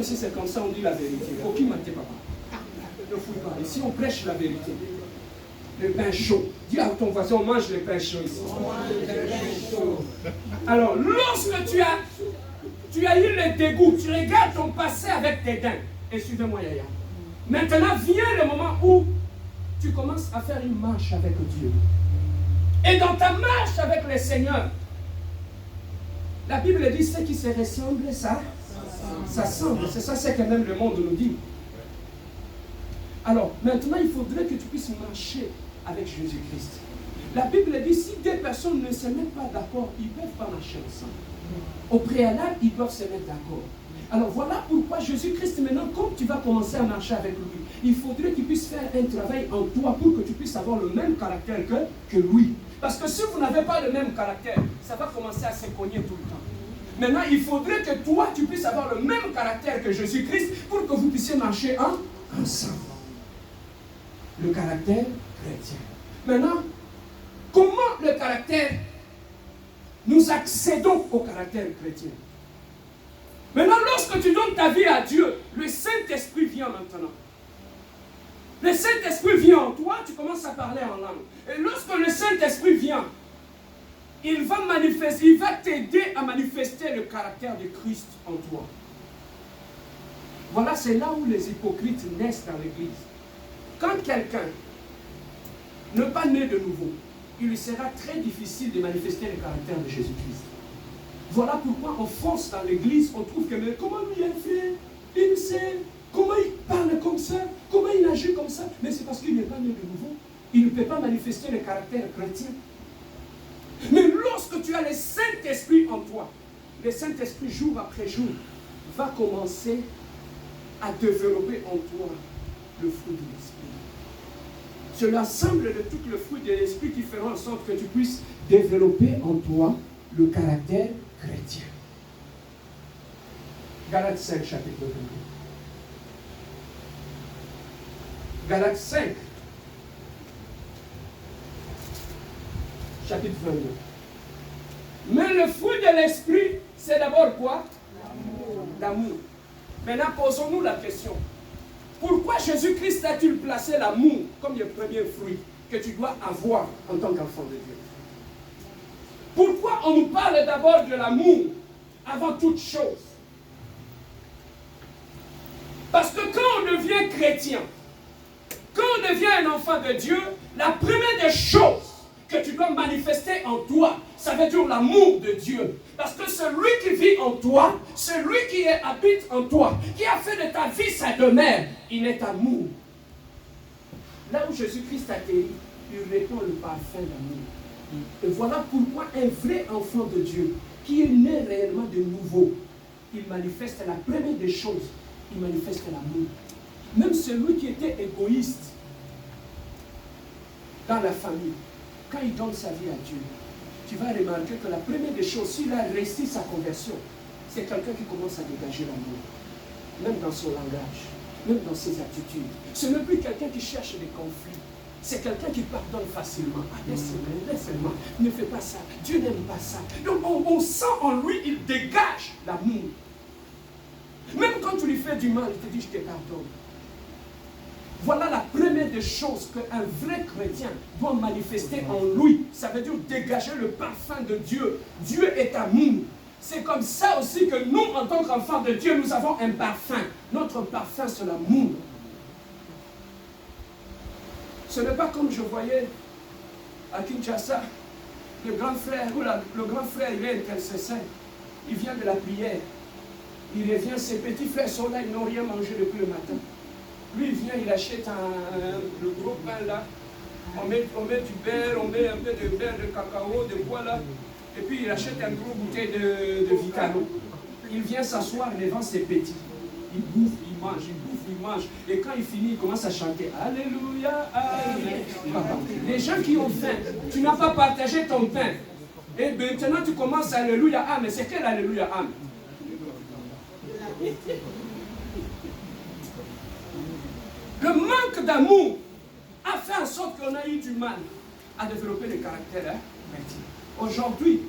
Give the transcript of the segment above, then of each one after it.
Si c'est comme ça, on dit la vérité. Il faut qu'il mente, papa. Ne fouille pas. Ici, on prêche la vérité. Le pain chaud. Dis à ton voisin, on mange le pain chaud ici. Alors, lorsque tu as eu le dégoût, tu regardes ton passé avec tes dents. Et suivez-moi, Yaya. Maintenant, vient le moment où tu commences à faire une marche avec Dieu. Et dans ta marche avec le Seigneur, la Bible dit ce qui se ressemble, ça semble. C'est ça, c'est que même le monde nous dit. Alors, maintenant, il faudrait que tu puisses marcher avec Jésus-Christ. La Bible dit, si deux personnes ne se mettent pas d'accord, ils ne peuvent pas marcher ensemble. Au préalable, ils doivent se mettre d'accord. Alors, voilà pourquoi Jésus-Christ, maintenant, comme tu vas commencer à marcher avec lui, il faudrait qu'il puisse faire un travail en toi pour que tu puisses avoir le même caractère que lui. Parce que si vous n'avez pas le même caractère, ça va commencer à se cogner tout le temps. Maintenant, il faudrait que toi, tu puisses avoir le même caractère que Jésus-Christ pour que vous puissiez marcher ensemble. Le caractère chrétien. Maintenant, comment le caractère, nous accédons au caractère chrétien? Maintenant, lorsque tu donnes ta vie à Dieu, le Saint-Esprit vient maintenant. Le Saint-Esprit vient en toi, tu commences à parler en langue. Et lorsque le Saint-Esprit vient, il va t'aider à manifester le caractère de Christ en toi. Voilà, c'est là où les hypocrites naissent dans l'Église. Quand quelqu'un n'est pas né de nouveau, il lui sera très difficile de manifester le caractère de Jésus-Christ. Voilà pourquoi on fonce dans l'Église, on trouve que mais comment lui a fait, il sait, comment il parle comme ça, comment il agit comme ça. Mais c'est parce qu'il n'est pas né de nouveau. Il ne peut pas manifester le caractère chrétien. Mais lorsque tu as le Saint-Esprit en toi, le Saint-Esprit jour après jour va commencer à développer en toi le fruit de l'Esprit. C'est l'ensemble de tout le fruit de l'Esprit qui fera en sorte que tu puisses développer en toi le caractère chrétien. Galates 5, chapitre 22. Galates 5, chapitre 22. Mais le fruit de l'Esprit, c'est d'abord quoi? L'amour. Maintenant, posons-nous la question. Pourquoi Jésus-Christ a-t-il placé l'amour comme le premier fruit que tu dois avoir en tant qu'enfant de Dieu? Pourquoi on nous parle d'abord de l'amour avant toute chose? Parce que quand on devient chrétien, quand on devient un enfant de Dieu, la première des choses que tu dois manifester en toi, ça veut dire l'amour de Dieu. Parce que celui qui vit en toi, celui qui habite en toi, qui a fait de ta vie sa demeure, il est amour. Là où Jésus-Christ atterrit, il répand le parfum d'amour. Et voilà pourquoi un vrai enfant de Dieu, qui est né réellement de nouveau, il manifeste la première des choses, il manifeste l'amour. Même celui qui était égoïste dans la famille, quand il donne sa vie à Dieu, tu vas remarquer que la première des choses, s'il a réussi sa conversion, c'est quelqu'un qui commence à dégager l'amour. Même dans son langage, même dans ses attitudes. Ce n'est plus quelqu'un qui cherche des conflits. C'est quelqu'un qui pardonne facilement. Ah, laisse-moi, ne fais pas ça. Dieu n'aime pas ça. Donc on sent en lui, il dégage l'amour. Même quand tu lui fais du mal, il te dit, je te pardonne. Voilà la première des choses qu'un vrai chrétien doit manifester en lui. Ça veut dire dégager le parfum de Dieu. Dieu est amour. C'est comme ça aussi que nous, en tant qu'enfants de Dieu, nous avons un parfum. Notre parfum, c'est l'amour. Ce n'est pas comme je voyais à Kinshasa, le grand frère, il est intercesseur. Il vient de la prière. Il revient, ses petits frères sont là, ils n'ont rien mangé depuis le matin. Lui, il vient, il achète le gros pain là. On met du beurre, on met un peu de beurre, de cacao, de bois là. Et puis il achète un gros bouteille de Vitalo. Il vient s'asseoir devant ses petits. Il bouffe, il mange, il bouffe, il mange. Et quand il finit, il commence à chanter Alléluia, Amen. Les gens qui ont faim, tu n'as pas partagé ton pain. Et maintenant tu commences à Alléluia, Amen. C'est quel Alléluia, Amen? Le manque d'amour a fait en sorte qu'on a eu du mal à développer le caractère chrétien. Aujourd'hui,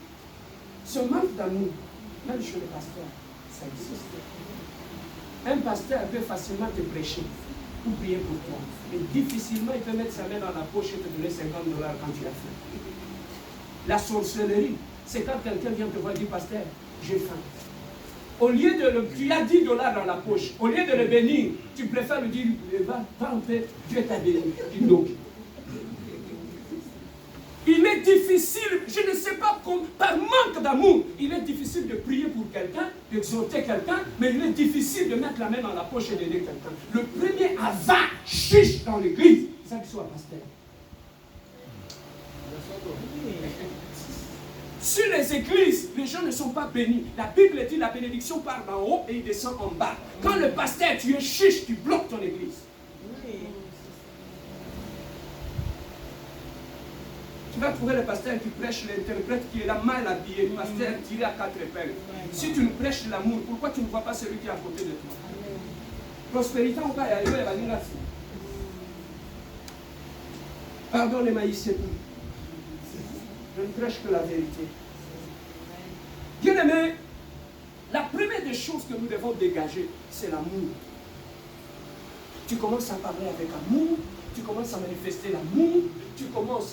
ce manque d'amour, même chez les pasteurs, ça existe. Un pasteur peut facilement te prêcher ou prier pour toi. Mais difficilement, il peut mettre sa main dans la poche et te donner $50 quand tu as faim. La sorcellerie, c'est quand quelqu'un vient te voir et dit, pasteur, j'ai faim. Au lieu de tu as $10 dans la poche, au lieu de le bénir, tu préfères lui dire, va en paix, Dieu t'a béni. Donc, il est difficile, je ne sais pas, par manque d'amour, il est difficile de prier pour quelqu'un, d'exhorter quelqu'un, mais il est difficile de mettre la main dans la poche et d'aider quelqu'un. Le premier avant chiche dans l'église, c'est ça qu'il soit pasteur. Sur les églises, les gens ne sont pas bénis. La Bible dit la bénédiction part d'en haut et il descend en bas. Quand le pasteur, tu es chiche, tu bloques ton église. Tu vas trouver le pasteur qui prêche, l'interprète qui est là mal habillé, le pasteur tiré à 4 épingles. Si tu nous prêches l'amour, pourquoi tu ne vois pas celui qui est à côté de toi? Prospérité, on va y arriver, elle va venir là. Pardon les maïs, je ne prêche que la vérité. Bien-aimé, la première des choses que nous devons dégager, c'est l'amour. Tu commences à parler avec amour, tu commences à manifester l'amour,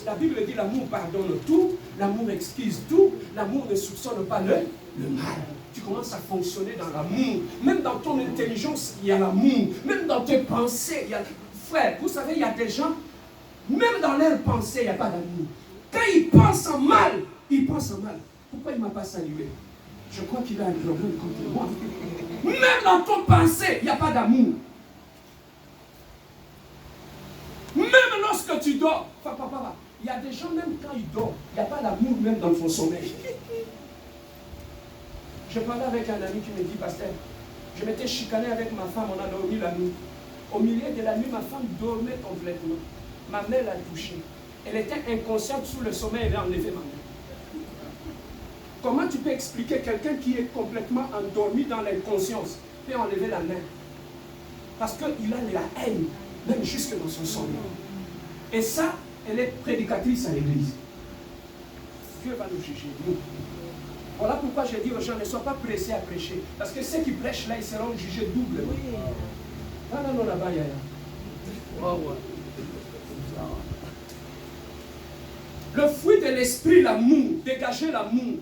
la Bible dit l'amour pardonne tout, l'amour excuse tout, l'amour ne soupçonne pas le mal. Tu commences à fonctionner dans l'amour. Même dans ton intelligence, il y a l'amour. Même dans tes pensées, il y a... Frère, vous savez, il y a des gens, même dans leurs pensées, il n'y a pas d'amour. Quand ils pensent en mal, ils pensent en mal. Pourquoi il ne m'a pas salué? Je crois qu'il a un problème contre moi. Même dans ton pensée, il n'y a pas d'amour. Même lorsque tu dors, il y a des gens, même quand ils dorment, il n'y a pas d'amour même dans ton sommeil. Je parlais avec un ami qui me dit, pasteur, je m'étais chicané avec ma femme, on a dormi la nuit. Au milieu de la nuit, ma femme dormait complètement. Ma main l'a touchée. Elle était inconsciente sous le sommeil, elle a enlevé ma main. Comment tu peux expliquer quelqu'un qui est complètement endormi dans l'inconscience peut enlever la main? Parce qu'il a la haine, même jusque dans son sommeil. Et ça, elle est prédicatrice à l'église. Dieu va nous juger, nous. Voilà pourquoi je dis aux gens, ne sois pas pressés à prêcher. Parce que ceux qui prêchent là, ils seront jugés doublement. Ah non, non, là-bas, il y a. Le fruit de l'esprit, l'amour, dégager l'amour.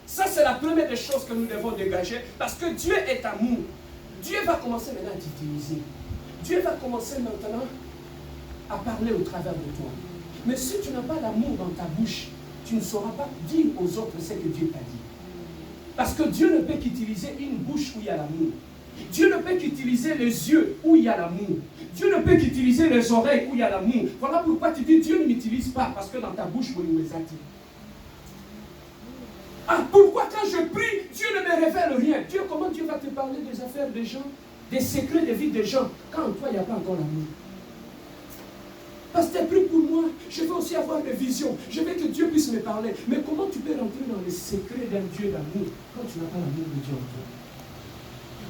Ça, c'est la première des choses que nous devons dégager. Parce que Dieu est amour. Dieu va commencer maintenant à t'utiliser. Dieu va commencer maintenant à parler au travers de toi. Mais si tu n'as pas d'amour dans ta bouche, tu ne sauras pas dire aux autres ce que Dieu t'a dit. Parce que Dieu ne peut qu'utiliser une bouche où il y a l'amour. Dieu ne peut qu'utiliser les yeux où il y a l'amour. Dieu ne peut qu'utiliser les oreilles où il y a l'amour. Voilà pourquoi tu dis Dieu ne m'utilise pas, parce que dans ta bouche, vous nous attire. Ah, pourquoi quand je prie, Dieu ne me révèle rien? Dieu, comment Dieu va te parler des affaires des gens, des secrets de vie des gens, quand en toi, il n'y a pas encore l'amour? Pasteur, prie pour moi, je veux aussi avoir des visions, je veux que Dieu puisse me parler. Mais comment tu peux rentrer dans les secrets d'un Dieu d'amour quand tu n'as pas l'amour de Dieu en toi?